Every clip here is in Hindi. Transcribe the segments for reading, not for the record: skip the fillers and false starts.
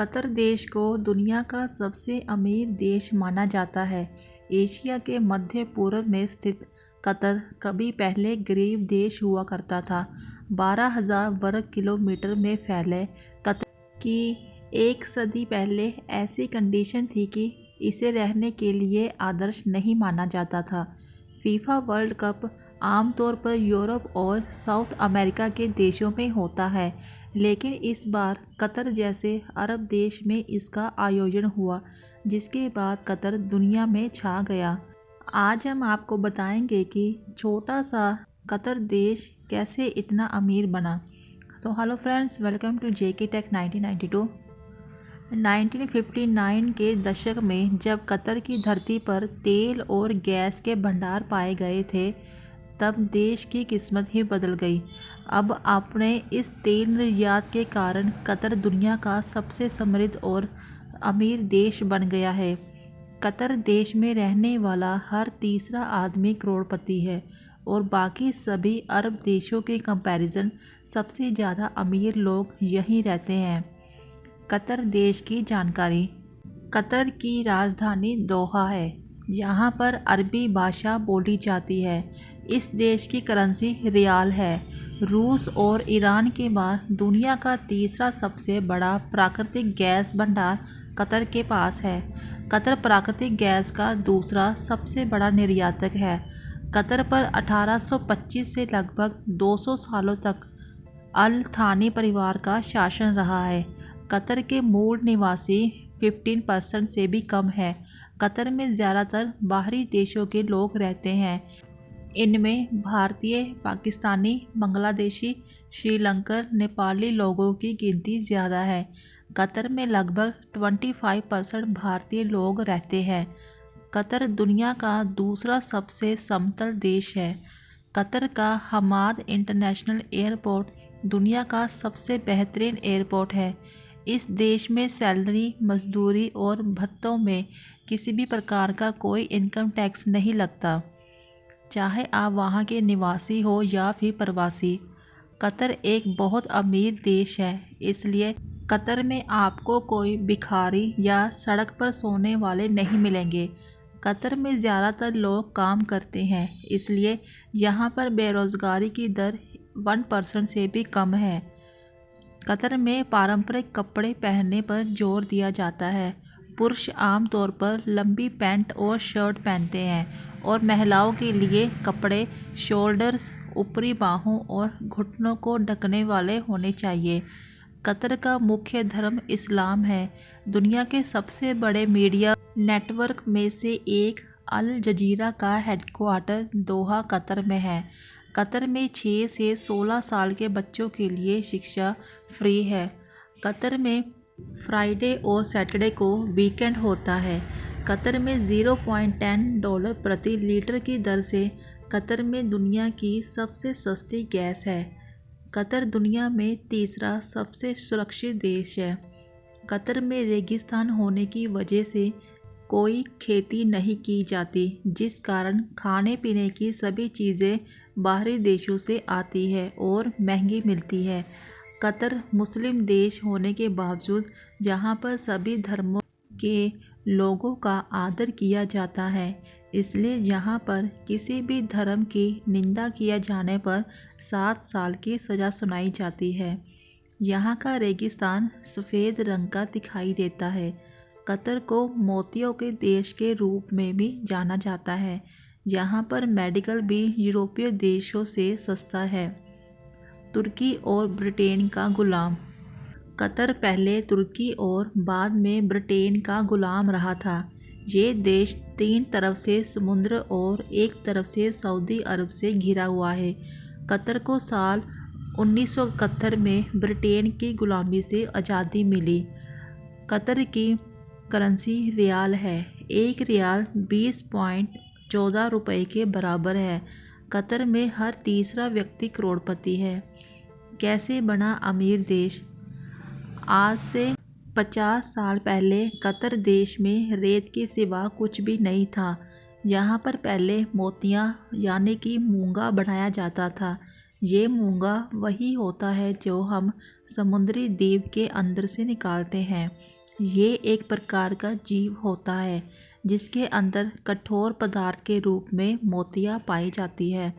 कतर देश को दुनिया का सबसे अमीर देश माना जाता है। एशिया के मध्य पूर्व में स्थित कतर कभी पहले गरीब देश हुआ करता था। 12,000 वर्ग किलोमीटर में फैले कतर की एक सदी पहले ऐसी कंडीशन थी कि इसे रहने के लिए आदर्श नहीं माना जाता था। फीफा वर्ल्ड कप आमतौर पर यूरोप और साउथ अमेरिका के देशों में होता है, लेकिन इस बार कतर जैसे अरब देश में इसका आयोजन हुआ, जिसके बाद कतर दुनिया में छा गया। आज हम आपको बताएंगे कि छोटा सा कतर देश कैसे इतना अमीर बना। तो hello friends, welcome to JK tech 1992। 1959 के दशक में जब कतर की धरती पर तेल और गैस के भंडार पाए गए थे, तब देश की किस्मत ही बदल गई। अब अपने इस तेल निर्यात के कारण कतर दुनिया का सबसे समृद्ध और अमीर देश बन गया है। कतर देश में रहने वाला हर तीसरा आदमी करोड़पति है और बाकी सभी अरब देशों के कंपैरिजन सबसे ज़्यादा अमीर लोग यहीं रहते हैं। कतर देश की जानकारी। कतर की राजधानी दोहा है। यहाँ पर अरबी भाषा बोली जाती है। इस देश की करेंसी रियाल है। रूस और ईरान के बाद दुनिया का तीसरा सबसे बड़ा प्राकृतिक गैस भंडार कतर के पास है। कतर प्राकृतिक गैस का दूसरा सबसे बड़ा निर्यातक है। कतर पर 1825 से लगभग 200 सालों तक अल थानी परिवार का शासन रहा है। कतर के मूल निवासी 15% से भी कम है। कतर में ज़्यादातर बाहरी देशों के लोग रहते हैं। इनमें भारतीय, पाकिस्तानी, बांग्लादेशी, श्रीलंकर, नेपाली लोगों की गिनती ज़्यादा है। कतर में लगभग 25% भारतीय लोग रहते हैं। कतर दुनिया का दूसरा सबसे समतल देश है। कतर का हमाद इंटरनेशनल एयरपोर्ट दुनिया का सबसे बेहतरीन एयरपोर्ट है। इस देश में सैलरी, मजदूरी और भत्तों में किसी भी प्रकार का कोई इनकम टैक्स नहीं लगता, चाहे आप वहाँ के निवासी हो या फिर प्रवासी। कतर एक बहुत अमीर देश है, इसलिए कतर में आपको कोई भिखारी या सड़क पर सोने वाले नहीं मिलेंगे। कतर में ज़्यादातर लोग काम करते हैं, इसलिए यहाँ पर बेरोज़गारी की दर 1% से भी कम है। कतर में पारंपरिक कपड़े पहनने पर जोर दिया जाता है। पुरुष आमतौर पर लंबी पैंट और शर्ट पहनते हैं और महिलाओं के लिए कपड़े शोल्डर्स, ऊपरी बाहों और घुटनों को ढकने वाले होने चाहिए। कतर का मुख्य धर्म इस्लाम है। दुनिया के सबसे बड़े मीडिया नेटवर्क में से एक अल जजीरा का हेडक्वार्टर दोहा कतर में है। कतर में 6 से 16 साल के बच्चों के लिए शिक्षा फ्री है। कतर में फ्राइडे और सैटरडे को वीकेंड होता है। कतर में $0.10 प्रति लीटर की दर से कतर में दुनिया की सबसे सस्ती गैस है। कतर दुनिया में तीसरा सबसे सुरक्षित देश है। कतर में रेगिस्तान होने की वजह से कोई खेती नहीं की जाती, जिस कारण खाने पीने की सभी चीज़ें बाहरी देशों से आती है और महंगी मिलती है। कतर मुस्लिम देश होने के बावजूद जहाँ पर सभी धर्मों के लोगों का आदर किया जाता है, इसलिए यहाँ पर किसी भी धर्म की निंदा किया जाने पर 7 साल की सज़ा सुनाई जाती है। यहाँ का रेगिस्तान सफ़ेद रंग का दिखाई देता है। कतर को मोतियों के देश के रूप में भी जाना जाता है। यहाँ पर मेडिकल भी यूरोपीय देशों से सस्ता है। तुर्की और ब्रिटेन का गुलाम। कतर पहले तुर्की और बाद में ब्रिटेन का गुलाम रहा था। ये देश 3 तरफ से समुद्र और एक तरफ से सऊदी अरब से घिरा हुआ है। कतर को साल 1971 में ब्रिटेन की गुलामी से आज़ादी मिली। कतर की करेंसी रियाल है। एक रियाल 20.14 रुपये के बराबर है। कतर में हर तीसरा व्यक्ति करोड़पति है। कैसे बना अमीर देश? आज से 50 साल पहले कतर देश में रेत के सिवा कुछ भी नहीं था। यहाँ पर पहले मोतियाँ यानी कि मूंगा बनाया जाता था, ये मूंगा वही होता है जो हम समुद्री द्वीप के अंदर से निकालते हैं। ये एक प्रकार का जीव होता है जिसके अंदर कठोर पदार्थ के रूप में मोतियाँ पाई जाती है।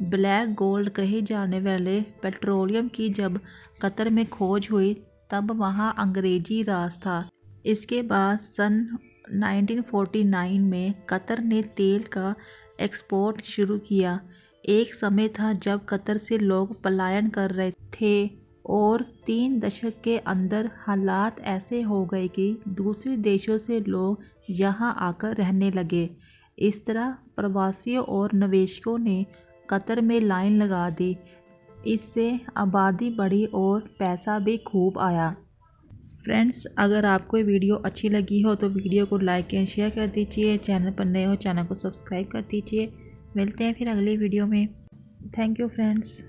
ब्लैक गोल्ड कहे जाने वाले पेट्रोलियम की जब कतर में खोज हुई तब वहाँ अंग्रेजी राज था। इसके बाद सन 1949 में कतर ने तेल का एक्सपोर्ट शुरू किया। एक समय था जब कतर से लोग पलायन कर रहे थे और 3 दशक के अंदर हालात ऐसे हो गए कि दूसरे देशों से लोग यहाँ आकर रहने लगे। इस तरह प्रवासियों और निवेशकों ने कतर में लाइन लगा दी। इससे आबादी बढ़ी और पैसा भी खूब आया। फ्रेंड्स, अगर आपको ये वीडियो अच्छी लगी हो तो वीडियो को लाइक एंड शेयर कर दीजिए। चैनल पर नए हो चैनल को सब्सक्राइब कर दीजिए। मिलते हैं फिर अगली वीडियो में। Thank you friends.